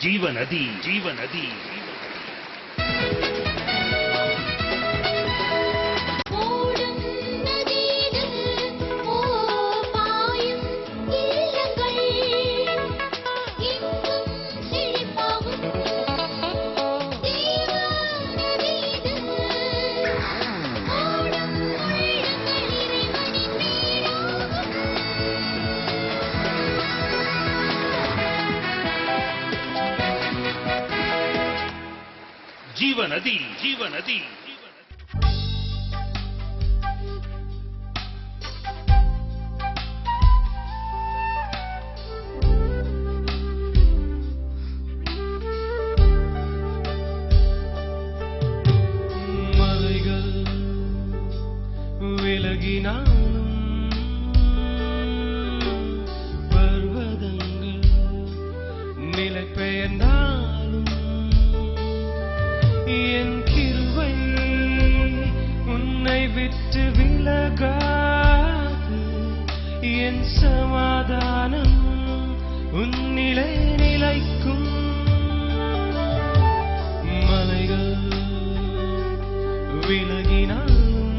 ஜீவநதி ஜீவநதி ஜீவநதி ஜீவநதி மலைகள் விலகினாலும் பர்வதங்கள் நிலை பெயர்ந்தாலும் என் கிருபை உன்னை விட்டு விலகாது. என் சமாதானம் உன்னிலே நிலைக்கும். மலைகள் விலகினாலும்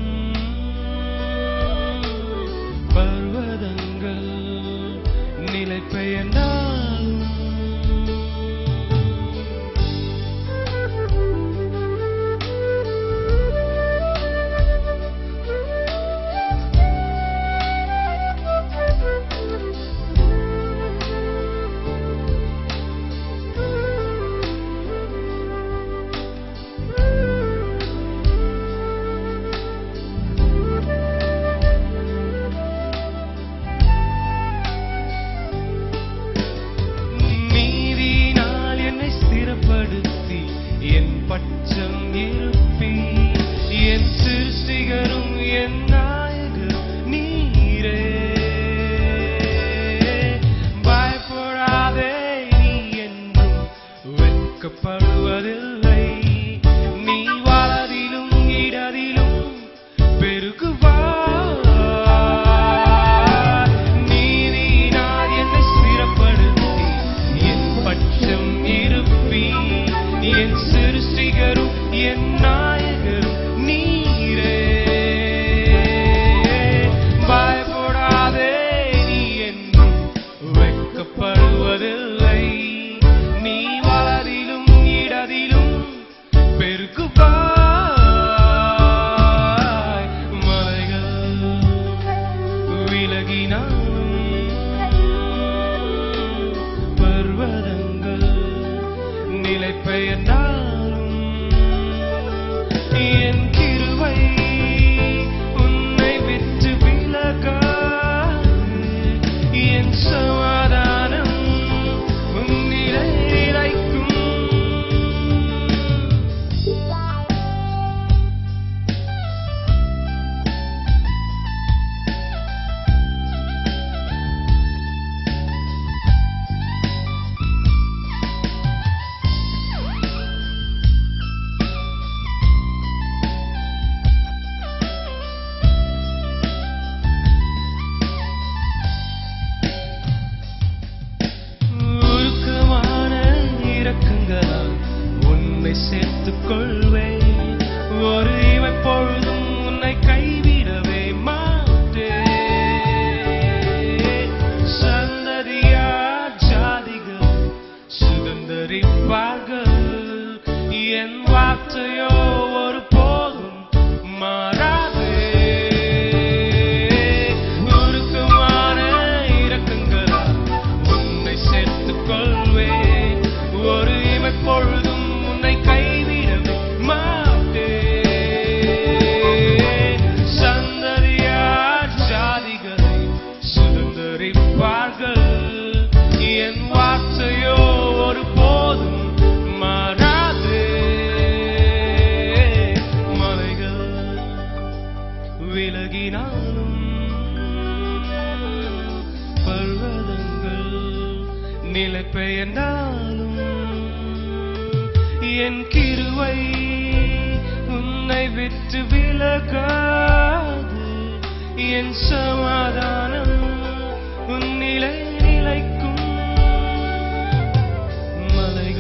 பர்வதங்கள் நிலை பெயர்ந்தாலும் என் பட்சம் இருப்பி என் சிருஷ்டிகரும் என் நாயகர் நீரே. பயப்படாதே, நீ என்றும் வெட்கப்படுவதில்லை. நீ வலதிலும் இடதிலும் பெருகுவாய். நீதியினால் என்னை ஸ்திரப்படுத்தி என் பட்சம் இருப்பி என் சிருஷ்டிகரும் என் நாயகரும் நீரே. பயப்படாதே, நீ என்றும் வெட்கப்படுவதில்லை. நீ வலதிலும் இடதிலும் பெருகுவாய். மலைகள் விலகினாலும் பர்வதங்கள் நிலை பெயர்ந்தாலும் என் கிருபை உன்னை விட்டு விலகாது. என் சமாதானம் உன்னிலே நிலைக்கும். உன்னை சேர்த்துக் கொள்வேன். ஒரு இமைப்பொழுதும் உன்னை கைவிடவே மாட்டேன். சந்ததியா ஜாதிகள் சுதந்தரிப்பார்கள். என் வார்த்தையோ ஒரு போதும் மாறாது. உருக்கமான இரக்கங்களால் உன்னை சேர்த்துக் கொள்வேன். ஒரு இமைப்பொழுதும் உன்னை கைவிடவே மாட்டேன். சந்ததியா ஜாதிகளை சுதந்தரிப்பார்கள். என் வார்த்தையோ ஒரு போதும் மாறாது. மலைகள் விலகினாலும் பர்வதங்கள் நிலை பெயர்ந்தாலும் என் கிருபை உன்னை விட்டு விலகாது. என் சமாதானம் உன்னிலே நிலைக்கும். மலைகள்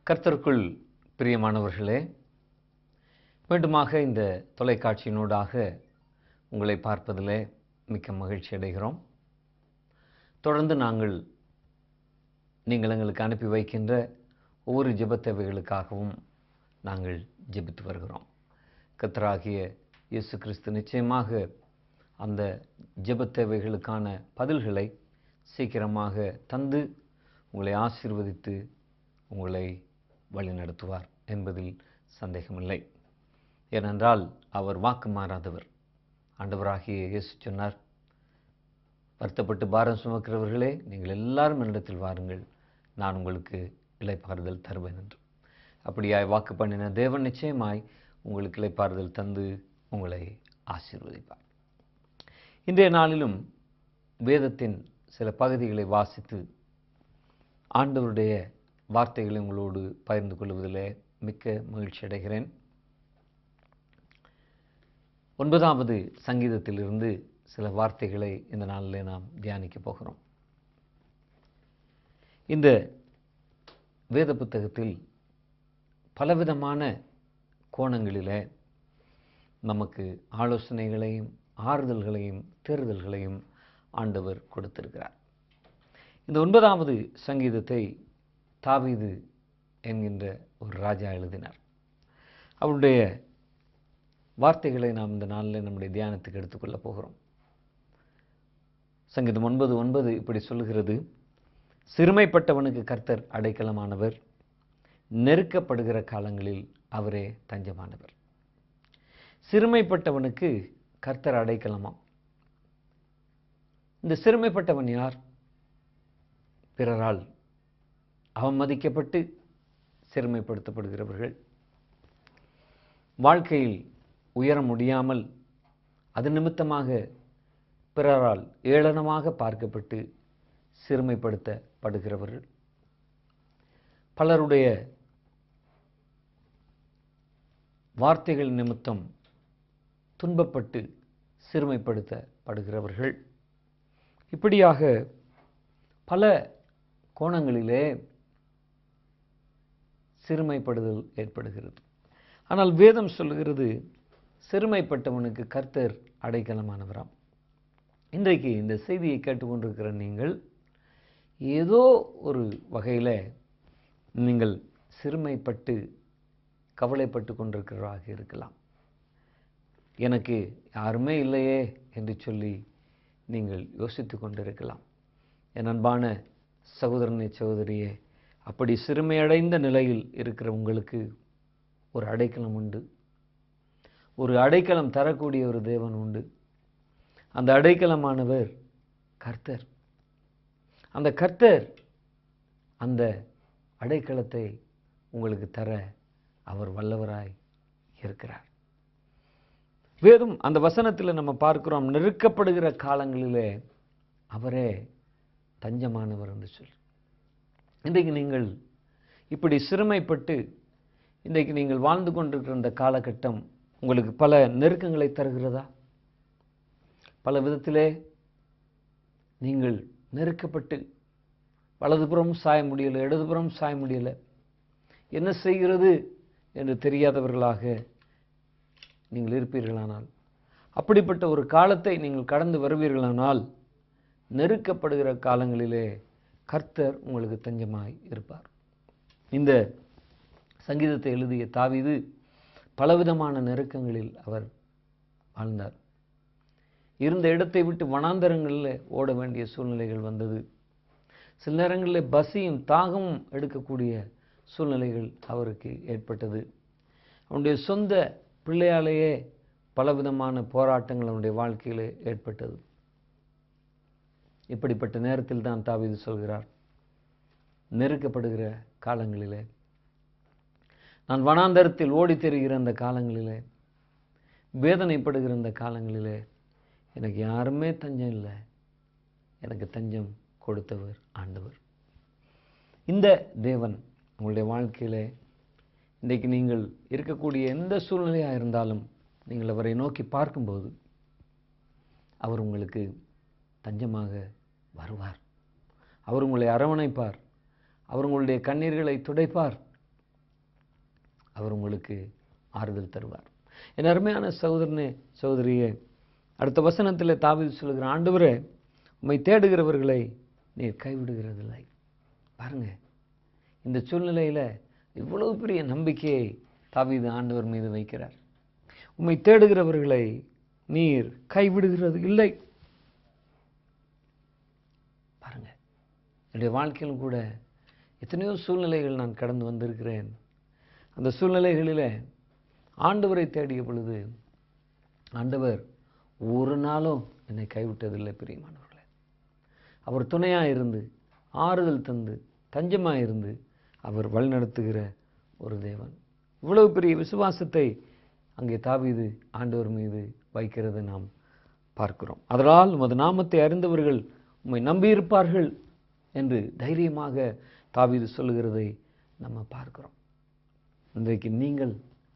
கர்த்தருக்குள் பிரியமானவர்களே, மீண்டுமாக இந்த தொலைக்காட்சியினூடாக உங்களை பார்ப்பதிலே மிக்க மகிழ்ச்சி அடைகிறோம். தொடர்ந்து நீங்கள் எங்களுக்கு அனுப்பி வைக்கின்ற ஒவ்வொரு ஜெபத் தேவைகளுக்காகவும் நாங்கள் ஜெபித்து வருகிறோம். கர்த்தராகிய இயேசு கிறிஸ்து நிச்சயமாக அந்த ஜெபத் தேவைகளுக்கான பதில்களை சீக்கிரமாக தந்து உங்களை ஆசீர்வதித்து உங்களை வழிநடத்துவார் என்பதில் சந்தேகமில்லை. ஏனென்றால் அவர் வாக்கு மாறாதவர். ஆண்டவராகிய இயேசு சொன்னார், வருத்தப்பட்டு பாரம் சுமக்கிறவர்களே, நீங்கள் எல்லாரும் என்னிடத்தில் வாருங்கள், நான் உங்களுக்கு இளைப்பாறுதல் தருவேன் என்று. அப்படியாய் வாக்கு பண்ணின தேவன் நிச்சயமாய் உங்களுக்கு இளைப்பாறுதல் தந்து உங்களை ஆசீர்வதிப்பார். இன்றைய நாளிலும் வேதத்தின் சில பகுதிகளை வாசித்து ஆண்டவருடைய வார்த்தைகளை உங்களோடு பகிர்ந்து கொள்வதிலே மிக்க மகிழ்ச்சி அடைகிறேன். 9வது சங்கீதத்திலிருந்து சில வார்த்தைகளை இந்த நாளிலே நாம் தியானிக்க போகிறோம். இந்த வேத புத்தகத்தில் பலவிதமான கோணங்களிலே நமக்கு ஆலோசனைகளையும் ஆறுதல்களையும் தேறுதல்களையும் ஆண்டவர் கொடுத்திருக்கிறார். இந்த 9வது சங்கீதத்தை தாவீது என்கின்ற ஒரு ராஜா எழுதினார். அவருடைய வார்த்தைகளை நாம் இந்த நாளில் நம்முடைய தியானத்துக்கு எடுத்துக்கொள்ளப் போகிறோம். சங்கீதம் 9:9 இப்படி சொல்லுகிறது, சிறுமைப்பட்டவனுக்கு கர்த்தர் அடைக்கலமானவர், நெருக்கப்படுகிற காலங்களில் அவரே தஞ்சமானவர். சிறுமைப்பட்டவனுக்கு கர்த்தர் அடைக்கலமாம். இந்த சிறுமைப்பட்டவன் யார்? பிறரால் அவமதிக்கப்பட்டு சிறுமைப்படுத்தப்படுகிறவர்கள், வாழ்க்கையில் உயர முடியாமல் அது நிமித்தமாக பிறரால் ஏளனமாக பார்க்கப்பட்டு சிறுமைப்படுத்தப்படுகிறவர்கள், பலருடைய வார்த்தைகள் நிமித்தம் துன்பப்பட்டு சிறுமைப்படுத்தப்படுகிறவர்கள், இப்படியாக பல கோணங்களிலே சிறுமைப்படுதல் ஏற்படுகிறது. ஆனால் வேதம் சொல்லுகிறது, சிறுமைப்பட்டவனுக்கு கர்த்தர் அடைக்கலமானவராம். இன்றைக்கு இந்த செய்தியை கேட்டுக்கொண்டிருக்கிற நீங்கள் ஏதோ ஒரு வகையில் நீங்கள் சிறுமைப்பட்டு கவலைப்பட்டு கொண்டிருக்கிறவராக இருக்கலாம். எனக்கு யாருமே இல்லையே என்று சொல்லி நீங்கள் யோசித்து கொண்டிருக்கலாம். என் அன்பான சகோதரனே, சகோதரியே, அப்படி சிறுமையடைந்த நிலையில் இருக்கிற உங்களுக்கு ஒரு அடைக்கலம் உண்டு. ஒரு அடைக்கலம் தரக்கூடிய ஒரு தேவன் உண்டு. அந்த அடைக்கலமானவர் கர்த்தர். அந்த கர்த்தர் அந்த அடைக்கலத்தை உங்களுக்கு தர அவர் வல்லவராய் இருக்கிறார். வேதம் அந்த வசனத்தில் நம்ம பார்க்கிறோம், நெருக்கப்படுகிற காலங்களிலே அவரே தஞ்சமானவர் என்று சொல்லி. இன்றைக்கு நீங்கள் இப்படி சிறுமைப்பட்டு இன்றைக்கு நீங்கள் வாழ்ந்து கொண்டிருக்கிற இந்த காலகட்டம் உங்களுக்கு பல நெருக்கங்களை தருகிறதா? பல விதத்திலே நீங்கள் நெருக்கப்பட்டு வலதுபுறம் சாய முடியலை, இடதுபுறம் சாய முடியலை, என்ன செய்கிறது என்று தெரியாதவர்களாக நீங்கள் இருப்பீர்களானால், அப்படிப்பட்ட ஒரு காலத்தை நீங்கள் கடந்து வருவீர்களானால், நெருக்கப்படுகிற காலங்களிலே கர்த்தர் உங்களுக்கு தஞ்சமாய் இருப்பார். இந்த சங்கீதத்தை எழுதிய தாவீது பலவிதமான நெருக்கங்களில் அவர் வாழ்ந்தார். இருந்த இடத்தை விட்டு வனாந்தரங்களில் ஓட வேண்டிய சூழ்நிலைகள் வந்தது. சில நேரங்களில் பசியும் தாகமும் எடுக்கக்கூடிய சூழ்நிலைகள் அவருக்கு ஏற்பட்டது. அவனுடைய சொந்த பிள்ளையாலேயே பலவிதமான போராட்டங்கள் அவனுடைய வாழ்க்கையில் ஏற்பட்டது. இப்படிப்பட்ட நேரத்தில் தான் தாவீது சொல்கிறார், நெருக்கப்படுகிற காலங்களிலே, நான் வனாந்தரத்தில் ஓடித் திரிகிற அந்த காலங்களிலே, வேதனைப்படுகிற அந்த காலங்களிலே எனக்கு யாருமே தஞ்சம் இல்லை, எனக்கு தஞ்சம் கொடுத்தவர் ஆண்டவர். இந்த தேவன் உங்களுடைய வாழ்க்கையிலே இன்றைக்கு நீங்கள் இருக்கக்கூடிய எந்த சூழ்நிலையாக இருந்தாலும் நீங்கள் அவரை நோக்கி பார்க்கும்போது அவர் உங்களுக்கு தஞ்சமாக வருவார். அவர் உங்களை அரவணைப்பார். அவர் உங்களுடைய கண்ணீர்களை துடைப்பார். அவர் உங்களுக்கு ஆறுதல் தருவார். என் அருமையான சகோதரனே, சகோதரியே, அடுத்த வசனத்தில் தாவீது சொல்லுகிற, ஆண்டவரே, உம்மை தேடுகிறவர்களை நீர் கைவிடுகிறதில்லை. பாருங்க, இந்த சூழ்நிலையில் இவ்வளவு பெரிய நம்பிக்கையை தாவீது ஆண்டவர் மீது வைக்கிறார். உம்மை தேடுகிறவர்களை நீர் கைவிடுகிறது இல்லை. பாருங்க, என்னுடைய வாழ்க்கையிலும் கூட எத்தனையோ சூழ்நிலைகள் நான் கடந்து வந்திருக்கிறேன். அந்த சூழ்நிலைகளில் ஆண்டவரை தேடிய பொழுது ஆண்டவர் ஒரு நாளும் என்னை கைவிட்டதில்லை. பிரியமானவர்களே, அவர் துணையாக இருந்து, ஆறுதல் தந்து, தஞ்சமாக இருந்து அவர் வழிநடத்துகிற ஒரு தேவன். இவ்வளவு பெரிய விசுவாசத்தை அங்கே தாவீது ஆண்டவர் மீது வைக்கிறதை நாம் பார்க்கிறோம். அதனால் உமது நாமத்தை அறிந்தவர்கள் உம்மை நம்பியிருப்பார்கள் என்று தைரியமாக தாவீது சொல்லுகிறதை நம்ம பார்க்கிறோம். இன்றைக்கு நீங்கள்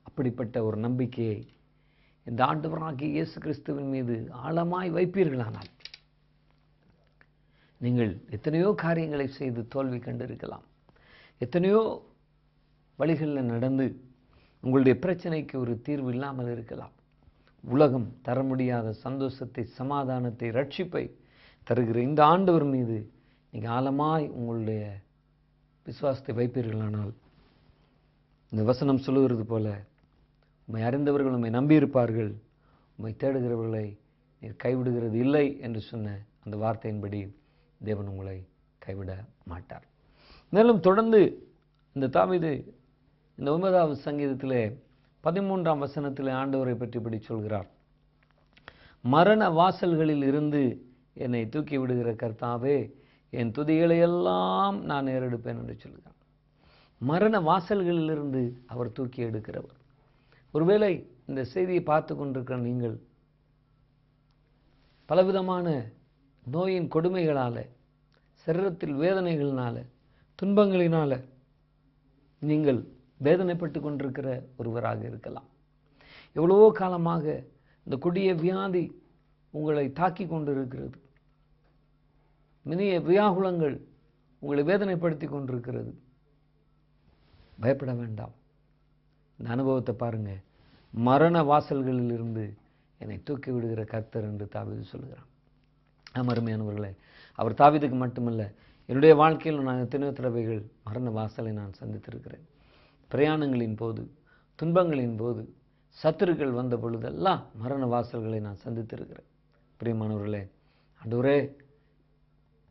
அப்படிப்பட்ட ஒரு நம்பிக்கையை இந்த ஆண்டவராகிய இயேசு கிறிஸ்துவின் மீது ஆழமாய் வைப்பீர்களானால் நீங்கள் எத்தனையோ காரியங்களை செய்து தோல்வி கண்டிருக்கலாம். எத்தனையோ வழிகளில் நடந்து உங்களுடைய பிரச்சனைக்கு ஒரு தீர்வு இல்லாமல் இருக்கலாம். உலகம் தர முடியாத சந்தோஷத்தை, சமாதானத்தை, ரட்சிப்பை தருகிற இந்த ஆண்டவர் மீது நீங்கள் ஆழமாய் உங்களுடைய விசுவாசத்தை வைப்பீர்களானால், இந்த வசனம் சொல்லுகிறது போல, உம்மை அறிந்தவர்கள் உம்மை நம்பியிருப்பார்கள், உம்மை தேடுகிறவர்களை நீர் கைவிடுகிறது இல்லை என்று சொன்ன அந்த வார்த்தையின்படி தேவன் உங்களை கைவிட மாட்டார். மேலும் தொடர்ந்து இந்த தாவீது இந்த 9வது சங்கீதத்திலே 13ஆம் வசனத்திலே ஆண்டவரை பற்றி இப்படி சொல்கிறார். மரண வாசல்களில் இருந்து என்னை தூக்கி விடுகிற கர்த்தாவே, என் துதிகளை எல்லாம் நான் ஏறெடுப்பேன் என்று சொல்கிறார். மரண வாசல்களிலிருந்து அவர் தூக்கி எடுக்கிறவர். ஒருவேளை இந்த செய்தியை பார்த்து கொண்டிருக்கிற நீங்கள் பலவிதமான நோயின் கொடுமைகளால், சரீரத்தில் வேதனைகளினால, துன்பங்களினால நீங்கள் வேதனைப்பட்டு கொண்டிருக்கிற ஒருவராக இருக்கலாம். எவ்வளவோ காலமாக இந்த கொடிய வியாதி உங்களை தாக்கி கொண்டிருக்கிறது. மினிய வியாகுலங்கள் உங்களை வேதனைப்படுத்தி கொண்டிருக்கிறது. பயப்பட வேண்டாம். இந்த அனுபவத்தை பாருங்க. மரண வாசல்களில் இருந்து என்னை தூக்கி விடுகிற கர்த்தர் என்று தாவீது சொல்கிறான். அருமையானவர்களே, அவர் தாவீதுக்கு மட்டுமல்ல, என்னுடைய வாழ்க்கையில் நான் எத்தனையோ தடவைகள் மரண வாசலை நான் சந்தித்திருக்கிறேன். பிரயாணங்களின் போது, துன்பங்களின் போது, சத்துருக்கள் வந்த பொழுதெல்லாம் மரண வாசல்களை நான் சந்தித்திருக்கிறேன். பிரியமானவர்களே, ஆண்டவரே,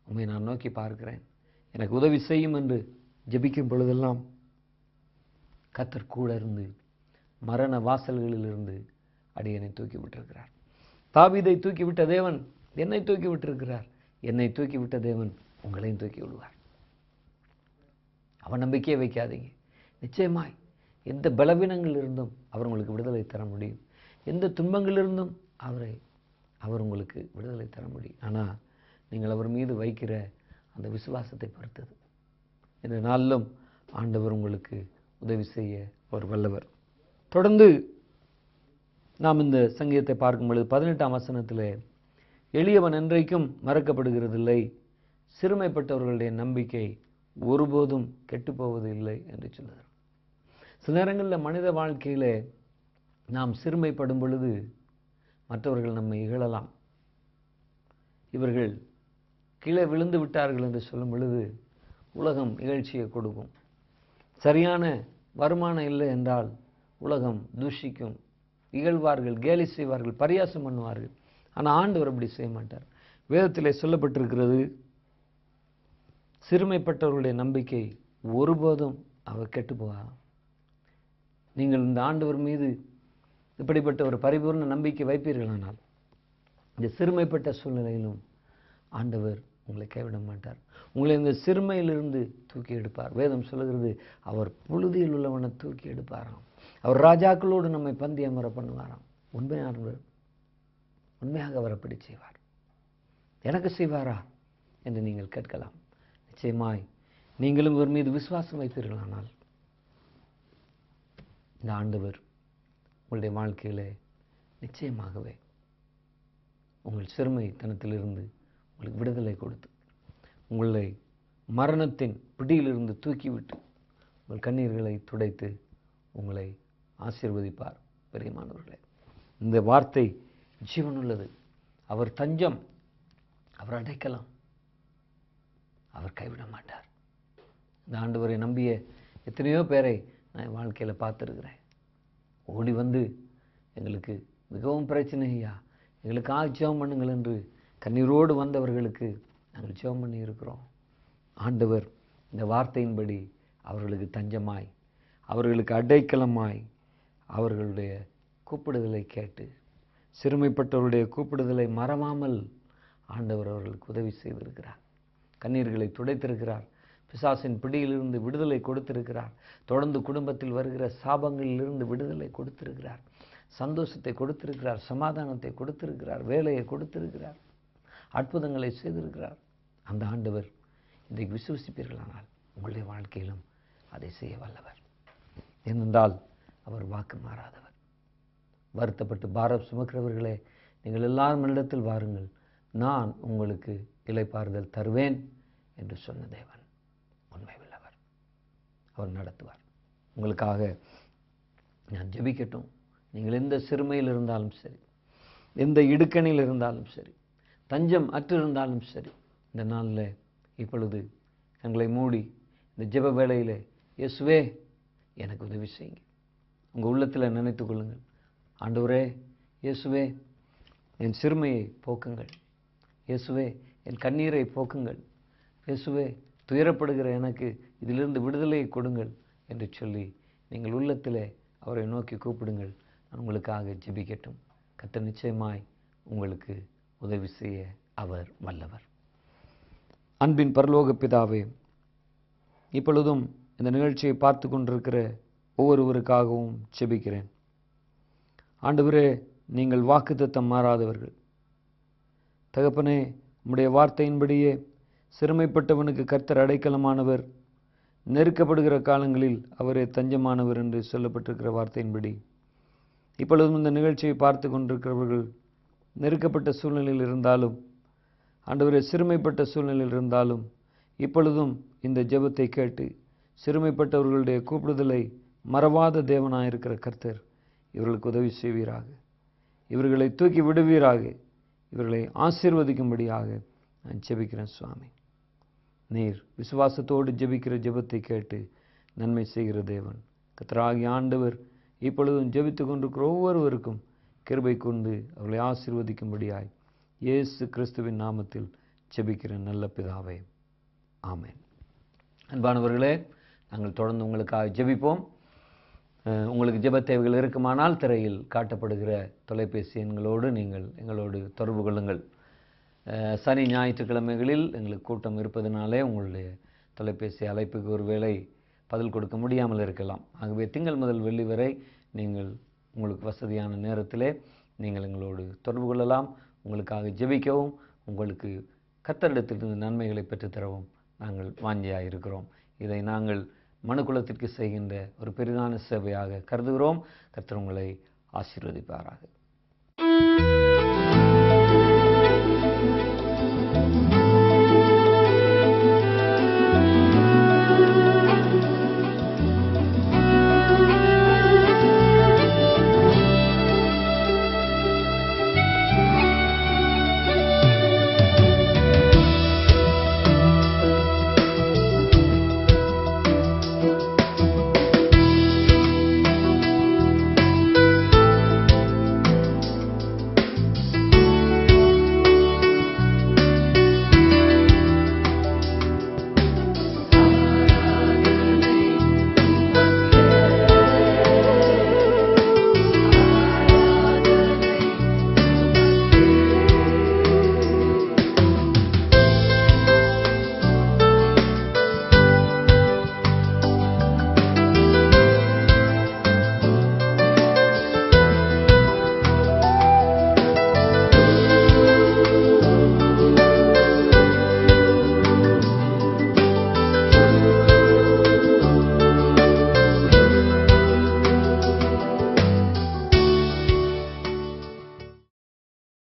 உம்மை நான் நோக்கி பார்க்கிறேன், எனக்கு உதவி செய்யும் என்று ஜெபிக்கும் பொழுதெல்லாம் கர்த்தர் கூட இருந்து மரண வாசல்களில் இருந்து அடியனை தூக்கி விட்டிருக்கிறார். தாவீதை தூக்கி விட்ட தேவன் என்னை தூக்கி விட்டிருக்கிறார். என்னை தூக்கி விட்ட தேவன் உங்களையும் தூக்கி விடுவார். அவன் நம்பிக்கையை வைக்காதீங்க. நிச்சயமாய் எந்த பலவீனங்கள் இருந்தும் அவர் உங்களுக்கு விடுதலை தர முடியும். எந்த துன்பங்களிலிருந்தும் அவர் உங்களுக்கு விடுதலை தர முடியும். ஆனால் நீங்கள் அவர் மீது வைக்கிற அந்த விசுவாசத்தை பொறுத்தது. இந்த நாளிலும் ஆண்டவர் உங்களுக்கு உதவி செய்ய ஒரு வல்லவர். தொடர்ந்து நாம் இந்த சங்கீதத்தை பார்க்கும் பொழுது 18ஆம் வசனத்திலே, எளியவன் என்றைக்கும் மறக்கப்படுகிறதில்லை, சிறுமைப்பட்டவர்களுடைய நம்பிக்கை ஒருபோதும் கெட்டுப்போவது இல்லை என்று சொல்லுகிறார். சில நேரங்களில் மனித வாழ்க்கையில் நாம் சிறுமைப்படும் பொழுது மற்றவர்கள் நம்மை இகழலாம். இவர்கள் கீழே விழுந்து விட்டார்கள் என்று சொல்லும் பொழுது உலகம் இகழ்ச்சியை கொடுக்கும். சரியான வருமானம் இல்லை என்றால் உலகம் தூஷிக்கும், இகழ்வார்கள், கேலி செய்வார்கள், பரியாசம் பண்ணுவார்கள். ஆனால் ஆண்டவர் அப்படி செய்ய மாட்டார். வேதத்திலே சொல்லப்பட்டிருக்கிறது, சிறுமைப்பட்டவர்களுடைய நம்பிக்கை ஒருபோதும் அவர் கெட்டு போகாது. நீங்கள் இந்த ஆண்டவர் மீது இப்படிப்பட்ட ஒரு பரிபூர்ண நம்பிக்கை வைப்பீர்களானால் இந்த சிறுமைப்பட்ட சூழ்நிலையிலும் ஆண்டவர் உங்களை கைவிட மாட்டார். உங்களை இந்த சிறுமையிலிருந்து தூக்கி எடுப்பார். வேதம் சொல்லுகிறது, அவர் புழுதியில் உள்ளவனை தூக்கி எடுப்பாராம். அவர் ராஜாக்களோடு நம்மை பந்தி அமர பண்ணுவாராம். உண்மையாக அவர் அப்படி செய்வார். எனக்கு செய்வாரா என்று நீங்கள் கேட்கலாம். நிச்சயமாய் நீங்களும் இவர் மீது விசுவாசம் வைப்பீர்களானால் இந்த ஆண்டவர் உங்களுடைய வாழ்க்கையிலே நிச்சயமாகவே உங்கள் சிறுமைத்தனத்திலிருந்து உங்களுக்கு விடுதலை கொடுத்து உங்களை மரணத்தின் பிடியிலிருந்து தூக்கிவிட்டு உங்கள் கண்ணீர்களை துடைத்து உங்களை ஆசீர்வதிப்பார். பிரியமானவர்களே, இந்த வார்த்தை ஜீவனுள்ளது. அவர் தஞ்சம், அவர் அடைக்கலம், அவர் கைவிட மாட்டார். இந்த ஆண்டவரை நம்பிய எத்தனையோ பேரை நான் வாழ்க்கையில் பார்த்துருக்கிறேன். ஓடி வந்து எங்களுக்கு மிகவும் பிரச்சனை ஐயா, எங்களுக்காக ஜெபம் பண்ணுங்கள் என்று கண்ணீரோடு வந்தவர்களுக்கு நாங்கள் ஜெபம் பண்ணி இருக்கிறோம். ஆண்டவர் இந்த வார்த்தையின்படி அவர்களுக்கு தஞ்சமாய், அவர்களுக்கு அடைக்கலமாய், அவர்களுடைய கூப்பிடுதலை கேட்டு, சிறுமைப்பட்டவருடைய கூப்பிடுதலை மறவாமல் ஆண்டவர் அவர்களுக்கு உதவி செய்திருக்கிறார். கண்ணீர்களை துடைத்திருக்கிறார். பிசாசின் பிடியிலிருந்து விடுதலை கொடுத்திருக்கிறார். தொடர்ந்து குடும்பத்தில் வருகிற சாபங்களிலிருந்து விடுதலை கொடுத்திருக்கிறார். சந்தோஷத்தை கொடுத்திருக்கிறார். சமாதானத்தை கொடுத்திருக்கிறார். வேலையை கொடுத்திருக்கிறார். அற்புதங்களை செய்திருக்கிறார். அந்த ஆண்டவர் இன்றைக்கு விசுவசிப்பீர்களானால் உங்களுடைய வாழ்க்கையிலும் அதை செய்ய வல்லவர். ஏனென்றால் அவர் வாக்கு மாறாதவர். வருத்தப்பட்டு பாரம் சுமக்கிறவர்களே, நீங்கள் எல்லாரும் என்னிடத்தில் வாருங்கள், நான் உங்களுக்கு இளைப்பாறுதல் தருவேன் என்று சொன்ன தேவன் உண்மை உள்ளவர். அவர் நடத்துவார். உங்களுக்காக நான் ஜெபிக்கட்டும். நீங்கள் எந்த சிறுமையில் இருந்தாலும் சரி, எந்த இடுக்கணில் இருந்தாலும் சரி, தஞ்சம் அற்றிருந்தாலும் சரி, இந்த நாளில் இப்பொழுது எங்களை மூடி இந்த ஜெப வேளையில் இயேசுவே எனக்கு உதவி செய்யுங்க. உங்கள் உள்ளத்தில் நினைத்து கொள்ளுங்கள், ஆண்டவரே இயேசுவே என் சிறுமையை போக்குங்கள், இயேசுவே என் கண்ணீரை போக்குங்கள், இயேசுவே துயரப்படுகிற எனக்கு இதிலிருந்து விடுதலையை கொடுங்கள் என்று சொல்லி நீங்கள் உள்ளத்திலே அவரை நோக்கி கூப்பிடுங்கள். நான் உங்களுக்காக ஜெபிக்கட்டும். கர்த்தர் நிச்சயமாய் உங்களுக்கு உதவி செய்ய அவர் வல்லவர். அன்பின் பரலோக பிதாவே, இப்பொழுதும் இந்த நிகழ்ச்சியை பார்த்து கொண்டிருக்கிற ஒவ்வொருவருக்காகவும் ஜெபிக்கிறேன். ஆண்டவரே, நீங்கள் வாக்குத்தத்தம் மாறாதவர்கள். தகப்பனே, உம்முடைய வார்த்தையின்படியே சிறுமைப்பட்டவனுக்கு கர்த்தர் அடைக்கலமானவர், நெருக்கப்படுகிற காலங்களில் அவரே தஞ்சமானவர் என்று சொல்லப்பட்டிருக்கிற வார்த்தையின்படி இப்பொழுதும் இந்த நிகழ்ச்சியை பார்த்து கொண்டிருக்கிறவர்கள் நெருக்கப்பட்ட சூழ்நிலையில் இருந்தாலும், ஆண்டவரே சிறுமைப்பட்ட சூழ்நிலையில் இருந்தாலும், இப்பொழுதும் இந்த ஜெபத்தை கேட்டு சிறுமைப்பட்டவர்களுடைய கூப்பிடுதலை மறவாத தேவனாயிருக்கிற கர்த்தர் இவர்களுக்கு உதவி செய்வீராக. இவர்களை தூக்கி விடுவீராக. இவர்களை ஆசீர்வதிக்கும்படியாக நான் ஜெபிக்கிறேன் சுவாமி. நீர் விசுவாசத்தோடு ஜெபிக்கிற ஜெபத்தை கேட்டு நன்மை செய்கிற தேவன். கர்த்தராகிய ஆண்டவர் இப்பொழுதும் ஜெபித்து கொண்டிருக்கிற ஒவ்வொருவருக்கும் கிருபை கொண்டு அவர்களை ஆசீர்வதிக்கும்படியாய் இயேசு கிறிஸ்துவின் நாமத்தில் ஜெபிக்கிற நல்ல பிதாவே, ஆமென். அன்பானவர்களே, நாங்கள் தொடர்ந்து உங்களுக்காக ஜெபிப்போம். உங்களுக்கு ஜெப தேவைகள் இருக்குமானால் திரையில் காட்டப்படுகிற தொலைபேசி எண்களோடு நீங்கள் எங்களோடு தொடர்பு கொள்ளுங்கள். சனி ஞாயிற்றுக்கிழமைகளில் எங்களுக்கு கூட்டம் இருப்பதனாலே உங்களுடைய தொலைபேசி அழைப்புக்கு ஒருவேளை பதில் கொடுக்க முடியாமல் இருக்கலாம். ஆகவே திங்கள் முதல் வெள்ளி வரை நீங்கள் உங்களுக்கு வசதியான நேரத்திலே நீங்கள் எங்களோடு தொடர்பு கொள்ளலாம். உங்களுக்காக ஜெபிக்கவும், உங்களுக்கு கர்த்தரிடத்திலிருந்து நன்மைகளை பெற்றுத்தரவும் நாங்கள் வாஞ்சியாக இருக்கிறோம். இதை நாங்கள் மனுக்குலத்திற்கு செய்கின்ற ஒரு பெரிதான சேவையாக கருதுகிறோம். கர்த்தர் உங்களை ஆசீர்வதிப்பாராக.